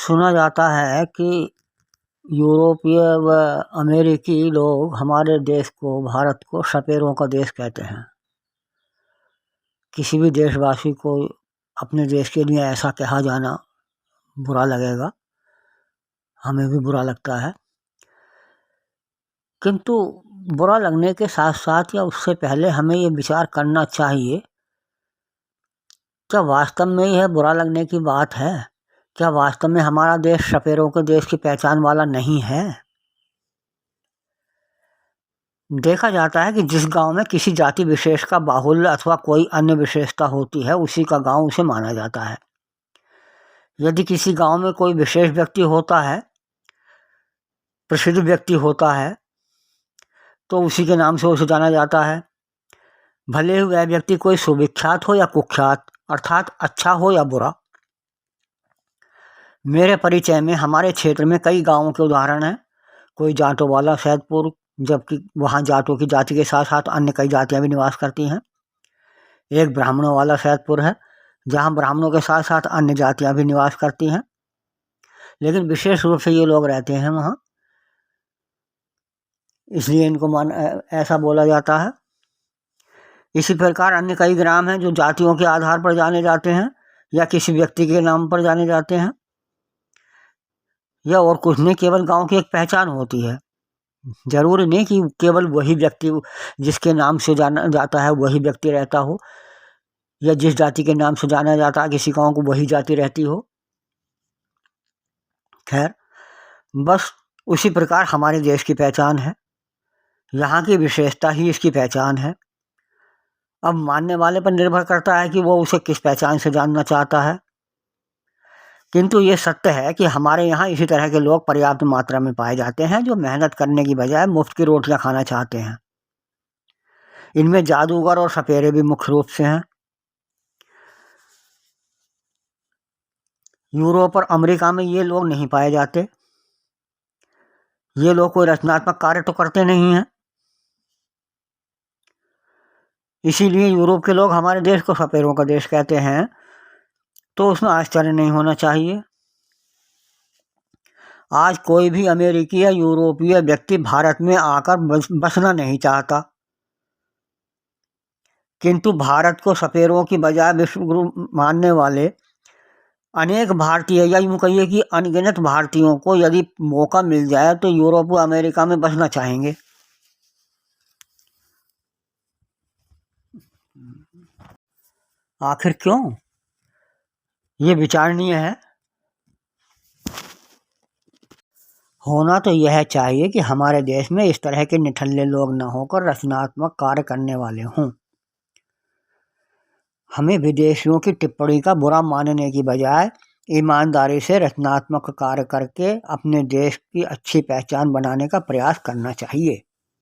सुना जाता है कि यूरोपीय व अमेरिकी लोग हमारे देश को, भारत को सपेरों का देश कहते हैं। किसी भी देशवासी को अपने देश के लिए ऐसा कहा जाना बुरा लगेगा, हमें भी बुरा लगता है। किंतु बुरा लगने के साथ साथ या उससे पहले हमें ये विचार करना चाहिए, क्या वास्तव में यह बुरा लगने की बात है? क्या वास्तव में हमारा देश सपेरों के देश की पहचान वाला नहीं है? देखा जाता है कि जिस गांव में किसी जाति विशेष का बाहुल्य अथवा कोई अन्य विशेषता होती है, उसी का गांव उसे माना जाता है। यदि किसी गांव में कोई विशेष व्यक्ति होता है, प्रसिद्ध व्यक्ति होता है, तो उसी के नाम से उसे जाना जाता है। भले ही वह व्यक्ति कोई सुविख्यात हो या कुख्यात, अर्थात अच्छा हो या बुरा। मेरे परिचय में हमारे क्षेत्र में कई गांवों के उदाहरण हैं। कोई जाटों वाला सैदपुर, जबकि वहाँ जाटों की जाति के साथ साथ अन्य कई जातियाँ भी निवास करती हैं। एक ब्राह्मणों वाला सैदपुर है, जहाँ ब्राह्मणों के साथ साथ अन्य जातियाँ भी निवास करती हैं, लेकिन विशेष रूप से ये लोग रहते हैं वहाँ, इसलिए इनको ऐसा बोला जाता है। इसी प्रकार अन्य कई ग्राम हैं जो जातियों के आधार पर जाने जाते हैं या किसी व्यक्ति के नाम पर जाने जाते हैं, या और कुछ नहीं, केवल गांव की एक पहचान होती है। जरूरी नहीं कि केवल वही व्यक्ति जिसके नाम से जाना जाता है वही व्यक्ति रहता हो, या जिस जाति के नाम से जाना जाता है किसी गांव को वही जाति रहती हो। खैर, बस उसी प्रकार हमारे देश की पहचान है, यहाँ की विशेषता ही इसकी पहचान है। अब मानने वाले पर निर्भर करता है कि वो उसे किस पहचान से जानना चाहता है। किंतु ये सत्य है कि हमारे यहाँ इसी तरह के लोग पर्याप्त मात्रा में पाए जाते हैं, जो मेहनत करने की बजाय मुफ्त की रोटियां खाना चाहते हैं। इनमें जादूगर और सपेरे भी मुख्य रूप से हैं। यूरोप और अमेरिका में ये लोग नहीं पाए जाते। ये लोग कोई रचनात्मक कार्य तो करते नहीं हैं, इसीलिए यूरोप के लोग हमारे देश को सपेरों का देश कहते हैं। तो उसमें आश्चर्य नहीं होना चाहिए। आज कोई भी अमेरिकी या यूरोपीय व्यक्ति भारत में आकर बसना नहीं चाहता, किंतु भारत को सपेरों की बजाय विश्व गुरु मानने वाले अनेक भारतीय, या यूँ कहिए कि अनगिनत भारतीयों को यदि मौका मिल जाए तो यूरोप व अमेरिका में बसना चाहेंगे। आखिर क्यों? ये विचारणीय है। होना तो यह चाहिए कि हमारे देश में इस तरह के निठल्ले लोग न होकर रचनात्मक कार्य करने वाले हों। हमें विदेशियों की टिप्पणी का बुरा मानने की बजाय ईमानदारी से रचनात्मक कार्य करके अपने देश की अच्छी पहचान बनाने का प्रयास करना चाहिए।